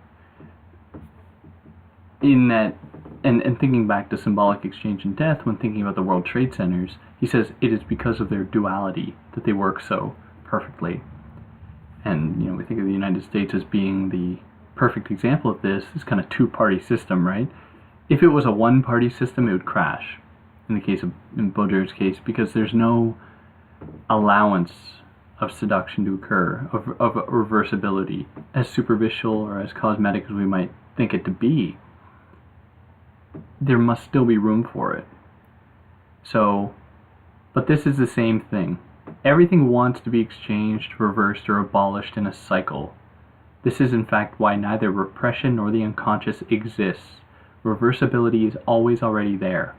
In that, and thinking back to symbolic exchange and death, when thinking about the World Trade Centers, he says it is because of their duality that they work so perfectly. And we think of the United States as being the perfect example of this kind of two-party system, right? If it was a one-party system, it would crash. In Baudrillard's case, because there's no allowance of seduction to occur, of reversibility, as superficial or as cosmetic as we might think it to be. There must still be room for it. So, but this is the same thing. Everything wants to be exchanged, reversed, or abolished in a cycle. This is in fact why neither repression nor the unconscious exists. Reversibility is always already there.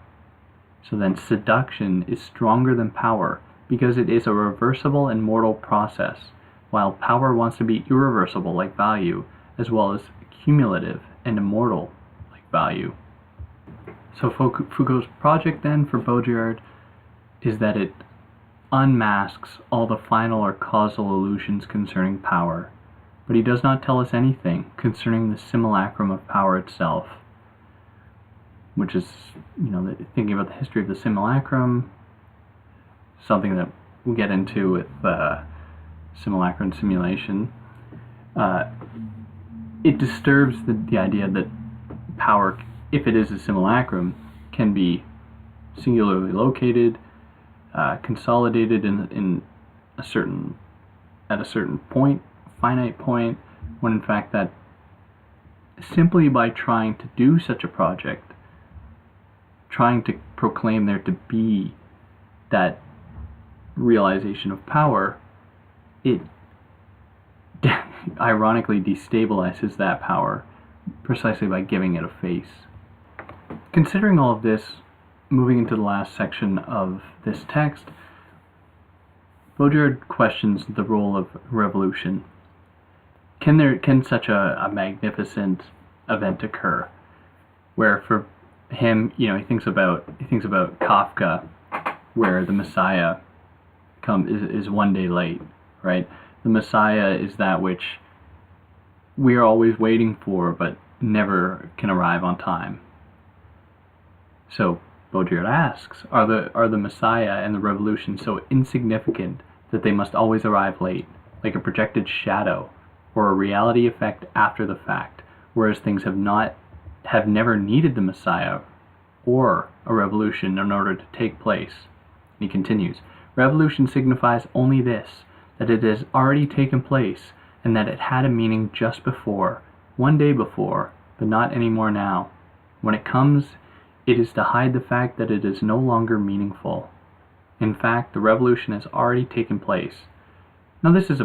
So then seduction is stronger than power, because it is a reversible and mortal process, while power wants to be irreversible like value, as well as cumulative and immortal like value. So Foucault's project then for Baudrillard is that it unmasks all the final or causal illusions concerning power, but he does not tell us anything concerning the simulacrum of power itself, which is, thinking about the history of the simulacrum, something that we'll get into with simulacrum and simulation. It disturbs the idea that power, if it is a simulacrum, can be singularly located, consolidated at a certain point, finite point, when in fact that simply by trying to do such a project, trying to proclaim there to be that realization of power, it ironically destabilizes that power precisely by giving it a face. Considering all of this, moving into the last section of this text, Baudrillard questions the role of revolution. Can such a magnificent event occur, where for him, he thinks about Kafka, where the Messiah is one day late, right? The Messiah is that which we are always waiting for, but never can arrive on time. So Baudrillard asks, are the Messiah and the revolution so insignificant that they must always arrive late, like a projected shadow or a reality effect after the fact, whereas things have never needed the Messiah or a revolution in order to take place? He continues, revolution signifies only this, that it has already taken place, and that it had a meaning just before, one day before, but not any more now. When it comes, it is to hide the fact that it is no longer meaningful. In fact, the revolution has already taken place. Now this is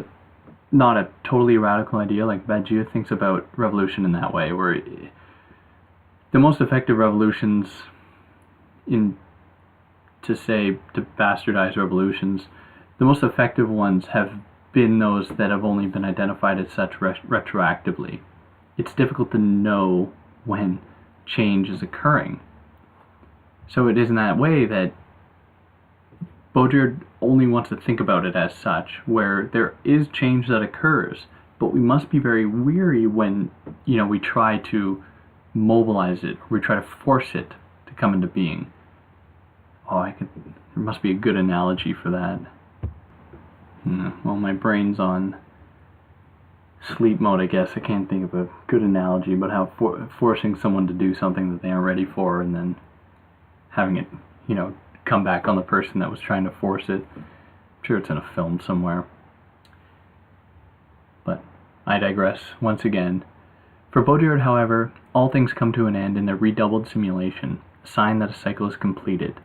not a totally radical idea, like Badiou thinks about revolution in that way, where the most effective revolutions, to bastardize revolutions, the most effective ones have been those that have only been identified as such retroactively. It's difficult to know when change is occurring. So it is in that way that Baudrillard only wants to think about it as such, where there is change that occurs, but we must be very weary when, we try to mobilize it, or we try to force it to come into being. There must be a good analogy for that. Well, my brain's on sleep mode, I guess. I can't think of a good analogy, but how forcing someone to do something that they aren't ready for, and then having it, come back on the person that was trying to force it. I'm sure it's in a film somewhere. But I digress once again. For Baudrillard, however, all things come to an end in their redoubled simulation, a sign that a cycle is completed.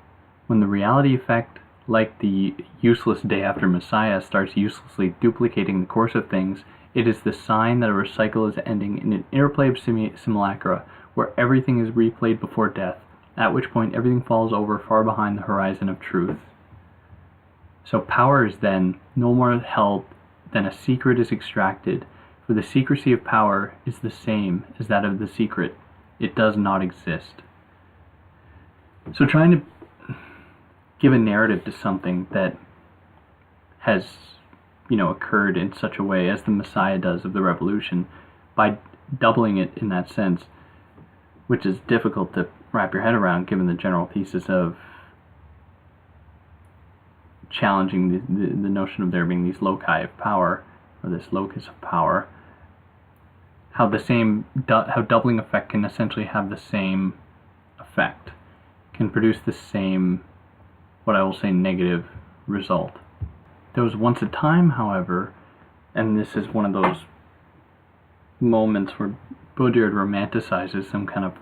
When the reality effect, like the useless day after Messiah, starts uselessly duplicating the course of things, it is the sign that a recycle is ending in an interplay of simulacra, where everything is replayed before death, at which point everything falls over far behind the horizon of truth. So power is then no more held than a secret is extracted, for the secrecy of power is the same as that of the secret. It does not exist. So trying to give a narrative to something that has, occurred in such a way as the Messiah does of the revolution, by doubling it in that sense, which is difficult to wrap your head around given the general thesis of challenging the notion of there being these loci of power, or this locus of power, how doubling effect can essentially have the same effect, can produce the same, what I will say, negative result. There was once a time, however, and this is one of those moments where Baudrillard romanticizes some kind of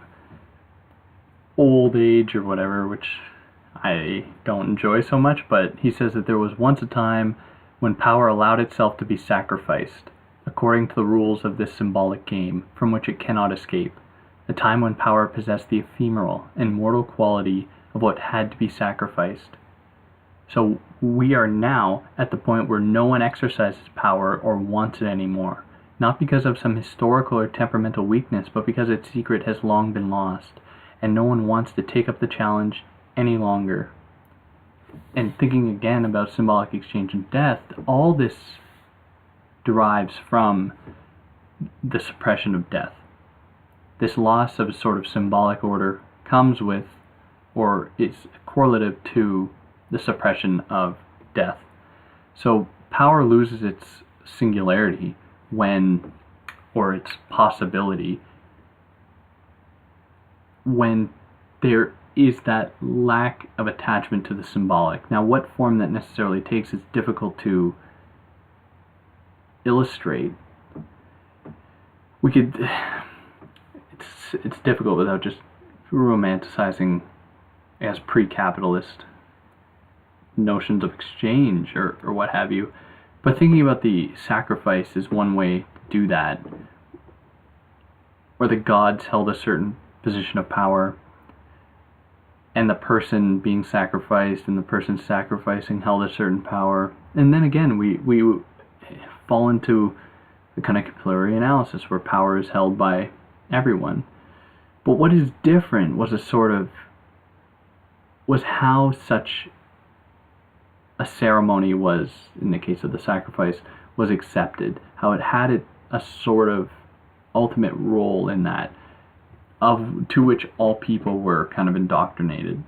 old age or whatever, which I don't enjoy so much, but he says that there was once a time when power allowed itself to be sacrificed, according to the rules of this symbolic game, from which it cannot escape, a time when power possessed the ephemeral and mortal quality of what had to be sacrificed. So we are now at the point where no one exercises power or wants it anymore, not because of some historical or temperamental weakness, but because its secret has long been lost, and no one wants to take up the challenge any longer. And thinking again about symbolic exchange and death, all this derives from the suppression of death. This loss of a sort of symbolic order comes with, or is correlative to, the suppression of death. So power loses its singularity when, or its possibility, when there is that lack of attachment to the symbolic. Now, what form that necessarily takes is difficult to illustrate. It's difficult without just romanticizing I guess, pre-capitalist notions of exchange or what have you. But thinking about the sacrifice is one way to do that, where the gods held a certain position of power, and the person being sacrificed and the person sacrificing held a certain power. And then again, we fall into the kind of capillary analysis where power is held by everyone. But what is different was how such a ceremony was, in the case of the sacrifice, was accepted, how it had a sort of ultimate role in that, to which all people were kind of indoctrinated.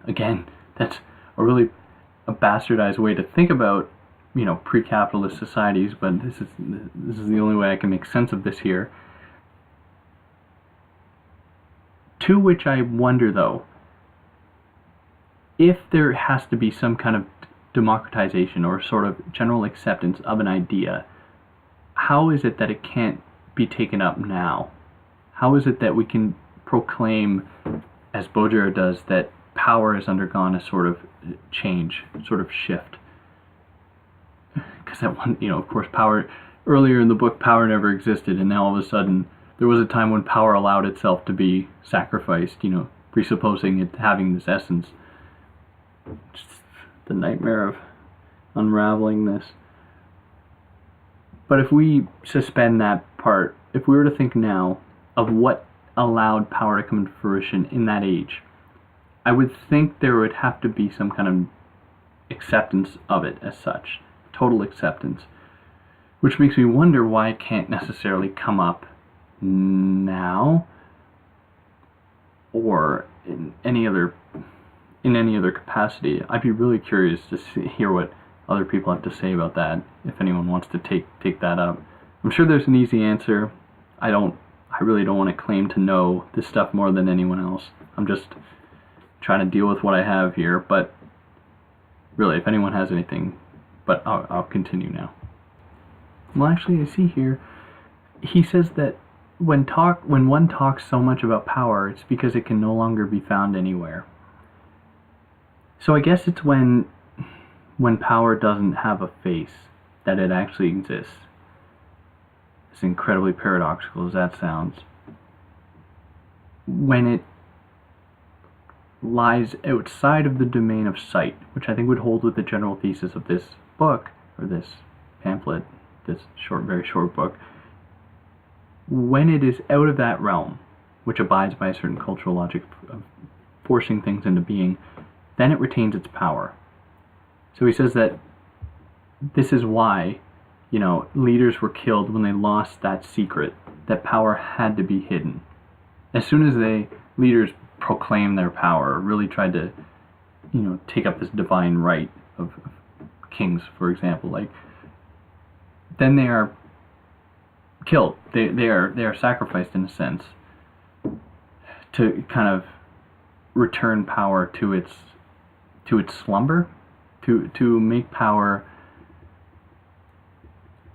Again, that's a bastardized way to think about, pre-capitalist societies, but this is the only way I can make sense of this here. To which I wonder, though, if there has to be some kind of democratization or sort of general acceptance of an idea, how is it that it can't be taken up now? How is it that we can proclaim, as Baudrillard does, that power has undergone a sort of change, sort of shift? Because that one, of course, power, earlier in the book, power never existed, and now all of a sudden, there was a time when power allowed itself to be sacrificed, presupposing it having this essence. Just the nightmare of unraveling this. But if we suspend that part, if we were to think now of what allowed power to come into fruition in that age, I would think there would have to be some kind of acceptance of it as such, total acceptance, which makes me wonder why it can't necessarily come up now or in any other capacity. I'd be really curious to hear what other people have to say about that, if anyone wants to take that up. I'm sure there's an easy answer. I really don't want to claim to know this stuff more than anyone else. I'm just trying to deal with what I have here, but really, if anyone has anything, but I'll continue now. Well, actually, I see here, he says that when one talks so much about power, it's because it can no longer be found anywhere. So I guess it's when power doesn't have a face that it actually exists. As incredibly paradoxical as that sounds. When it lies outside of the domain of sight, which I think would hold with the general thesis of this book, or this pamphlet, this very short book, when it is out of that realm, which abides by a certain cultural logic of forcing things into being, then it retains its power. So he says that this is why, leaders were killed when they lost that secret, that power had to be hidden. As soon as leaders proclaimed their power, really tried to, take up this divine right of kings, for example, then they are killed. They are sacrificed in a sense to kind of return power to its slumber, to make power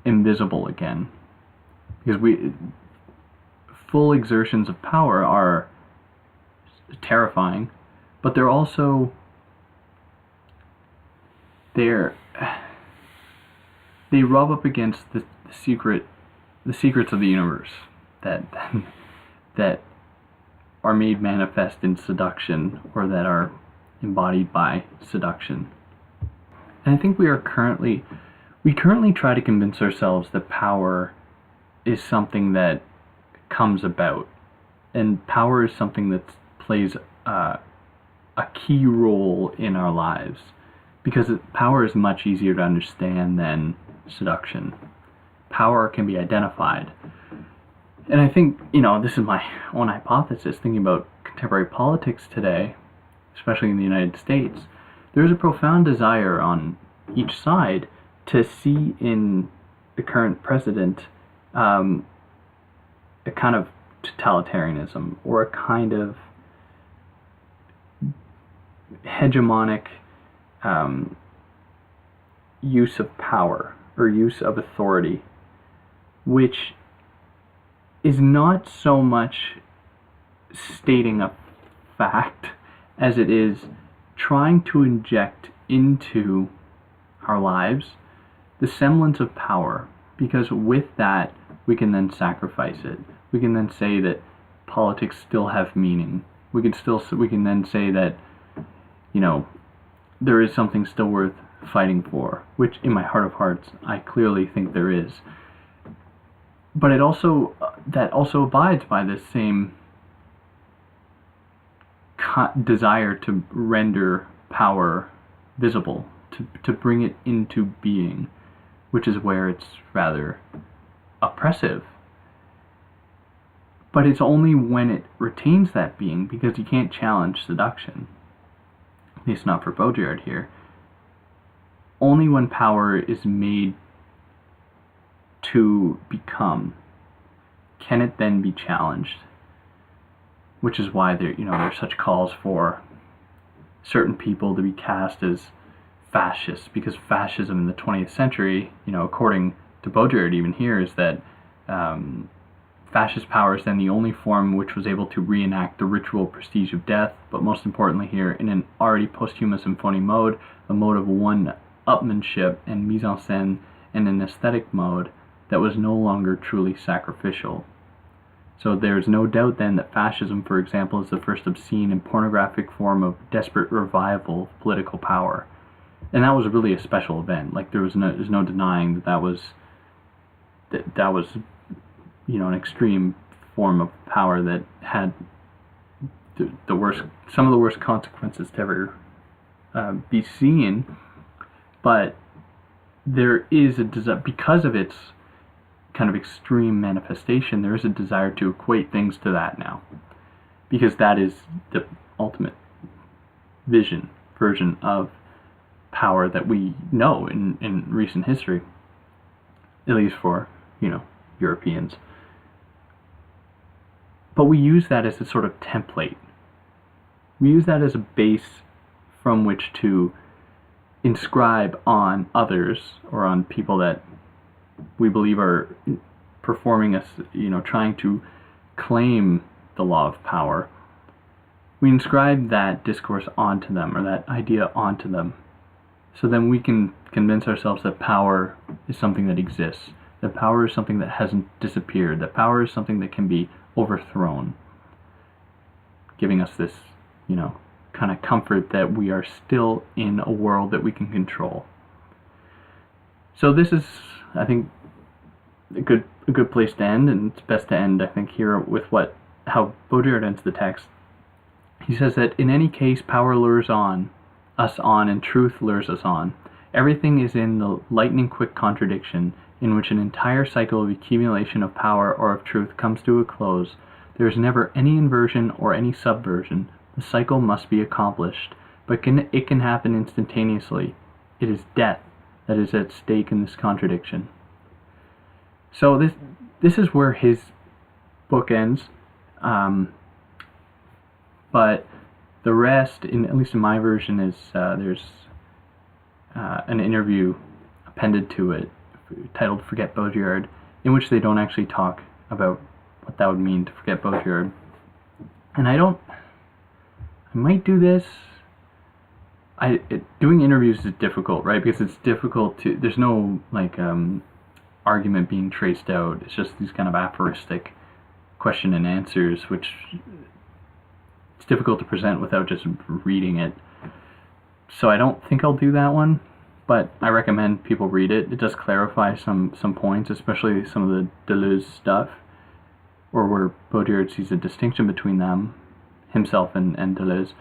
invisible again, because full exertions of power are terrifying, but they're also they rub up against the secrets of the universe that are made manifest in seduction, or that are embodied by seduction. And I think we currently try to convince ourselves that power is something that comes about, and power is something that plays a key role in our lives, because power is much easier to understand than seduction. Power can be identified. And I think, this is my own hypothesis, thinking about contemporary politics today, especially in the United States. There's a profound desire on each side to see in the current president a kind of totalitarianism, or a kind of hegemonic use of power, or use of authority, which is not so much stating a fact as it is trying to inject into our lives the semblance of power, because with that we can then sacrifice it. We can then say that politics still have meaning. We can then say that, you know, there is something still worth fighting for, which in my heart of hearts I clearly think there is. But it also that also abides by this same desire to render power visible, to bring it into being, which is where it's rather oppressive. But it's only when it retains that being, because you can't challenge seduction, at least not for Baudrillard here. Only when power is made to become can it then be challenged, which is why there's such calls for certain people to be cast as fascists, because fascism in the 20th century, according to Baudrillard even here, is that fascist power is then the only form which was able to reenact the ritual prestige of death, but most importantly here, in an already posthumous symphonie mode, a mode of one-upmanship and mise-en-scène, and an aesthetic mode that was no longer truly sacrificial. So there's no doubt then that fascism, for example, is the first obscene and pornographic form of desperate revival of political power. And that was really a special event. Like, there's no denying that was an extreme form of power that had some of the worst consequences to ever be seen. But there is a desire, because of its kind of extreme manifestation, there is a desire to equate things to that now, because that is the ultimate version of power that we know in recent history, at least for Europeans. But we use that as a sort of template. We use that as a base from which to inscribe on others, or on people that we believe are performing us, trying to claim the law of power. We inscribe that discourse onto them, or that idea onto them. So then we can convince ourselves that power is something that exists, that power is something that hasn't disappeared, that power is something that can be overthrown, giving us this, kind of comfort that we are still in a world that we can control. So this is, I think, a good place to end, and it's best to end, I think, here with how Baudrillard ends the text. He says that in any case, power lures us on, and truth lures us on. Everything is in the lightning-quick contradiction in which an entire cycle of accumulation of power or of truth comes to a close. There is never any inversion or any subversion. The cycle must be accomplished, but it can happen instantaneously. It is death that is at stake in this contradiction. So this is where his book ends, but the rest, at least in my version, is there's an interview appended to it titled "Forget Baudrillard," in which they don't actually talk about what that would mean to forget Baudrillard. And I might do this. Doing interviews is difficult, right? Because it's difficult there's no argument being traced out. It's just these kind of aphoristic question and answers, which it's difficult to present without just reading it. So I don't think I'll do that one, but I recommend people read it. It does clarify some points, especially some of the Deleuze stuff, or where Baudrillard sees a distinction between them, himself and Deleuze.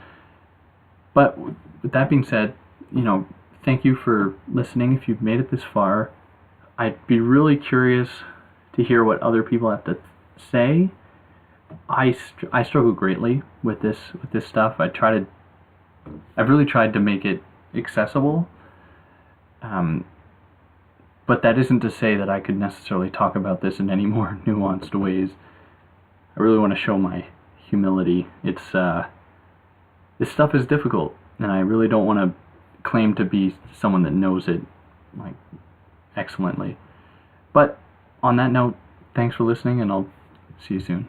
But with that being said, thank you for listening. If you've made it this far, I'd be really curious to hear what other people have to say. I struggle greatly with this stuff. I've really tried to make it accessible, but that isn't to say that I could necessarily talk about this in any more nuanced ways. I really want to show my humility. This stuff is difficult, and I really don't want to claim to be someone that knows it excellently. But on that note, thanks for listening, and I'll see you soon.